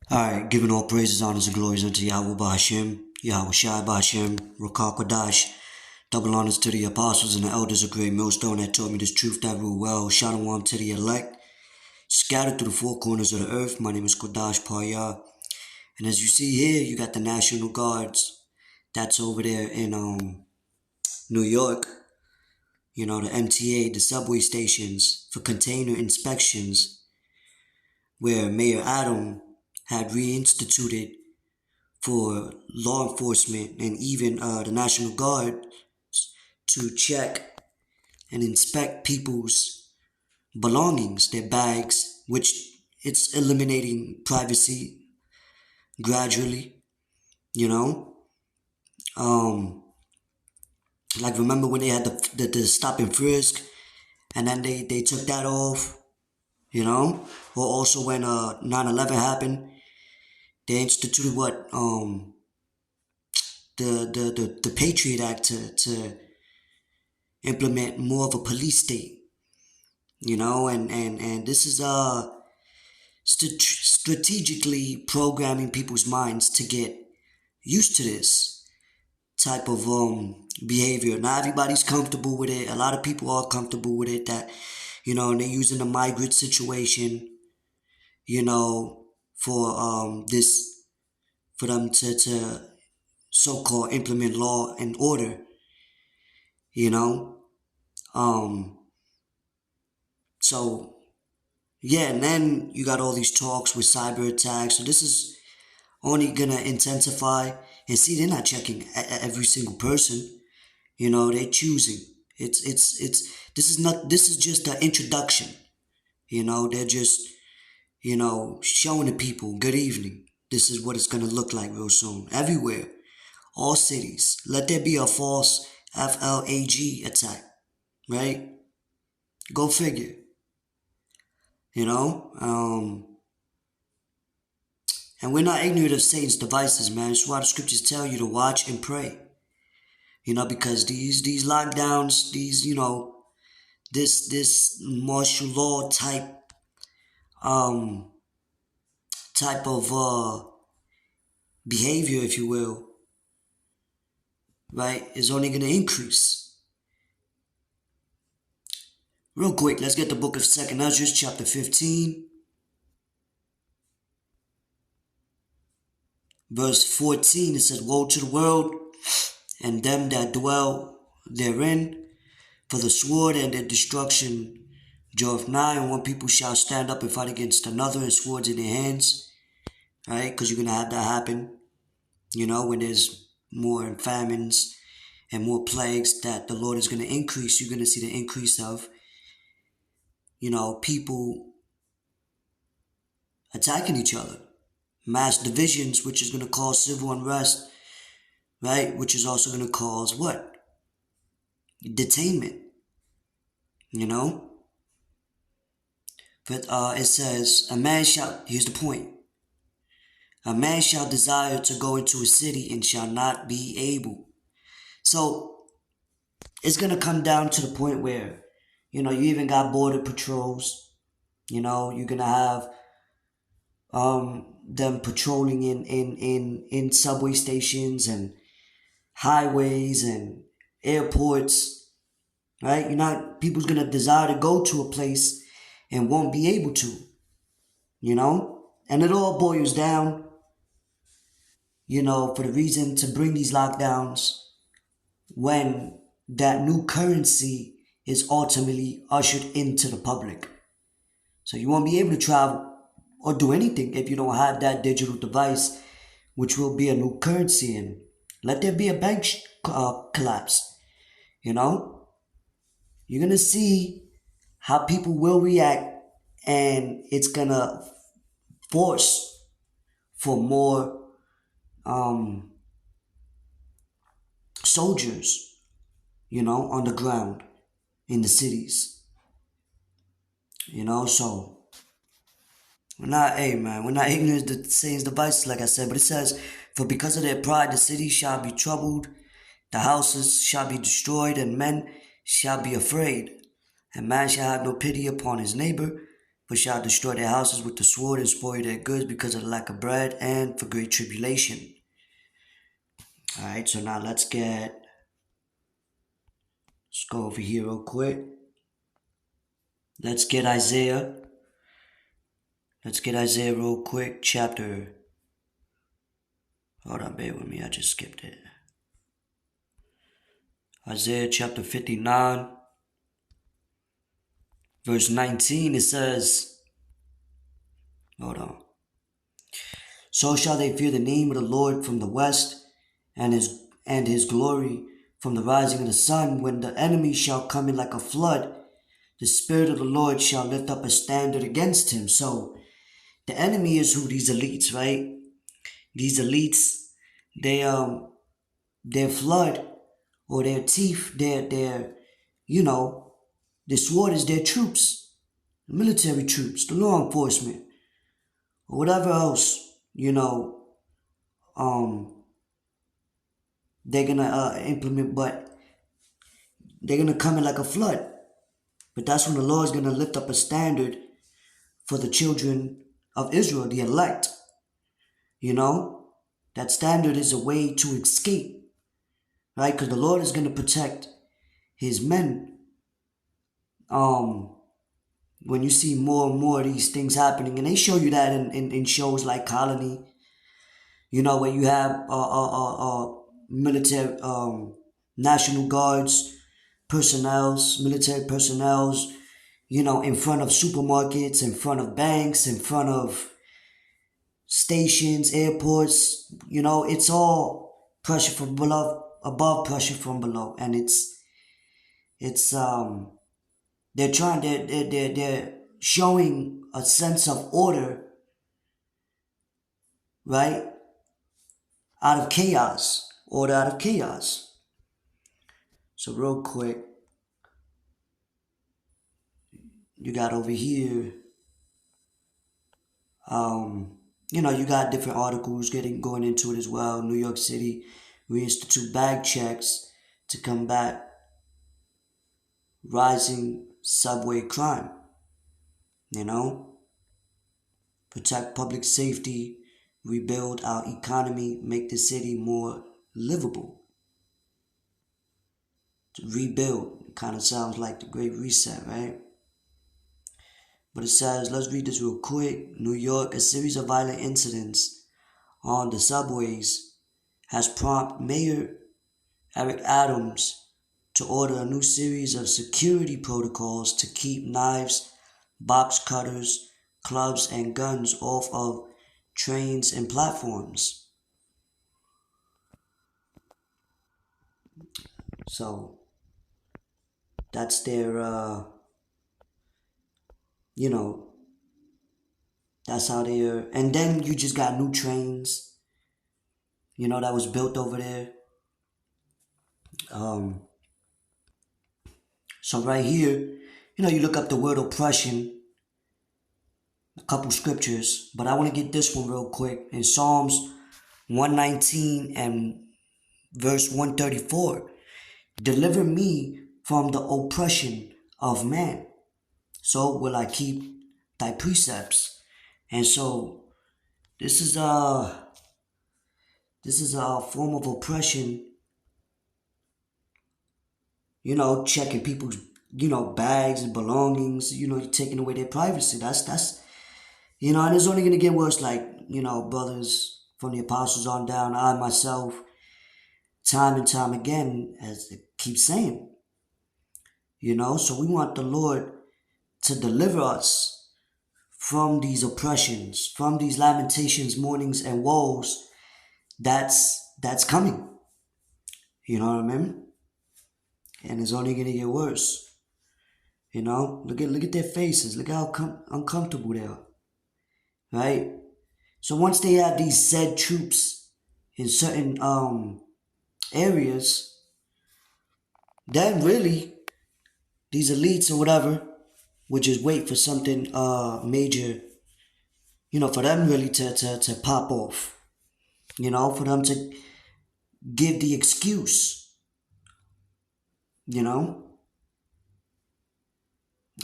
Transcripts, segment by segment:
Alright, giving all praises, honors, and glories unto Yahweh Ba'Hashem, Yahweh Shai Ba'Hashem, Rakah Kodash. Double honors to the apostles and the elders of Great Millstone that taught me this truth that rule well. Shalom to the elect, scattered through the four corners of the earth. My name is Kodash Paya. And as you see here, you got the National Guards. That's over there in New York. You know, the MTA, the subway stations for container inspections, where Mayor Adam had reinstituted for law enforcement and even the National Guard to check and inspect people's belongings, their bags, which it's eliminating privacy gradually, you know. Um, like remember when they had the stop and frisk, and then they took that off, you know. Or also when 9/11 happened, they instituted what the Patriot Act to implement more of a police state, you know, and this is strategically programming people's minds to get used to this type of behavior. Not everybody's comfortable with it. A lot of people are comfortable with it, that, you know, and they're using the migrant situation, you know, for this, for them to so-called implement law and order, you know. um so yeah, and then you got all these talks with cyber attacks. So this is only gonna intensify. And see, they're not checking every single person. You know, they're choosing. It's. This is not. This is just the introduction. You know, they're just, you know, showing the people, good evening. This is what it's gonna look like real soon. Everywhere, all cities. Let there be a false FLAG attack, right? Go figure. You know. And we're not ignorant of Satan's devices, man. That's why the scriptures tell you to watch and pray. You know, because these lockdowns, these, you know, this martial law um type of behavior, if you will, right, is only gonna increase. Real quick, let's get the book of Second Ezra, chapter 15, verse 14. It says, "Woe to the world and them that dwell therein, for the sword and their destruction draweth nigh, and one people shall stand up and fight against another, and swords in their hands." Right? Because you're going to have that happen, you know, when there's more famines and more plagues that the Lord is going to increase. You're going to see the increase of, you know, people attacking each other. Mass divisions, which is going to cause civil unrest, right? Which is also going to cause what? Detainment, you know? But it says, a man shall, here's the point, a man shall desire to go into a city and shall not be able. So it's going to come down to the point where, you know, you even got border patrols. You know, you're going to have them patrolling in subway stations and highways and airports, right? You're not, people's going to desire to go to a place and won't be able to, you know? And it all boils down, you know, for the reason to bring these lockdowns when that new currency is ultimately ushered into the public. So you won't be able to travel or do anything if you don't have that digital device, which will be a new currency. And let there be a bank collapse, you know? You're going to see how people will react, and it's going to force for more soldiers, you know, on the ground in the cities, you know. So we're not, hey man, we're not ignorant of the Satan's devices, like I said, but it says, "For because of their pride the city shall be troubled, the houses shall be destroyed, and men shall be afraid, and man shall have no pity upon his neighbor, for shall destroy their houses with the sword and spoil their goods because of the lack of bread and for great tribulation. Alright, so now let's go over here real quick. Let's get Isaiah. Let's get Isaiah real quick, chapter. Hold on, bear with me, I just skipped it. Isaiah chapter 59, verse 19, it says, hold on. So shall they fear the name of the Lord from the west, and his glory from the rising of the sun. When the enemy shall come in like a flood, the Spirit of the Lord shall lift up a standard against him. So the enemy is who? These elites, right? These elites, their flood or their teeth, their sword is their troops, the military troops, the law enforcement, or whatever else, they're gonna implement, but they're gonna come in like a flood. But that's when the Lord is gonna lift up a standard for the children of Israel, the elect. That standard is a way to escape, right? Because the Lord is gonna protect his men. When you see more and more of these things happening, and they show you that in shows like Colony, where you have military, National Guards, military personnels, in front of supermarkets, in front of banks, in front of stations, airports, it's all pressure from above pressure from below. And they're showing a sense of order, right? Out of chaos. Order out of chaos. So real quick, you got over here, you got different articles going into it as well. New York City reinstitute bag checks to combat rising subway crime. Protect public safety, rebuild our economy, make the city more livable. To rebuild kind of sounds like the Great Reset, right? But it says, let's read this real quick. New York, a series of violent incidents on the subways has prompted Mayor Eric Adams to order a new series of security protocols to keep knives, box cutters, clubs, and guns off of trains and platforms. So that's their, that's how they're, and then you just got new trains, that was built over there. So right here, you look up the word oppression, a couple scriptures, but I want to get this one real quick. In Psalms 119 and verse 134, deliver me from the oppression of man, so will I keep thy precepts. And so this is a form of oppression, checking people's, bags and belongings, you're taking away their privacy. That's, and it's only going to get worse, like, brothers from the apostles on down, I myself, time and time again, as they keep saying, so we want the Lord to deliver us from these oppressions, from these lamentations, mournings, and woes that's coming. You know what I mean? And it's only gonna get worse. Look at their faces. Look how uncomfortable they are. Right? So once they have these said troops in certain areas, then really these elites or whatever would just wait for something major, for them really to pop off. For them to give the excuse.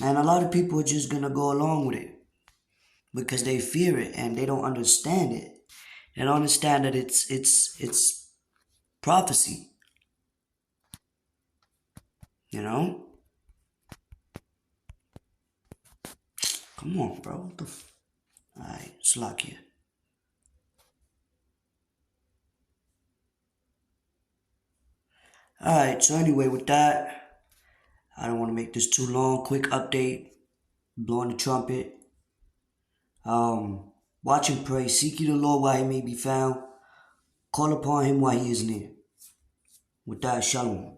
And a lot of people are just gonna go along with it. because they fear it and they don't understand it. They don't understand that it's prophecy. You know? Come on, bro. What the Alright, Slakia. Alright, so anyway, with that, I don't want to make this too long. Quick update. Blowing the trumpet. Watch and pray. Seek ye the Lord while he may be found. Call upon him while he is near. With that, shalom.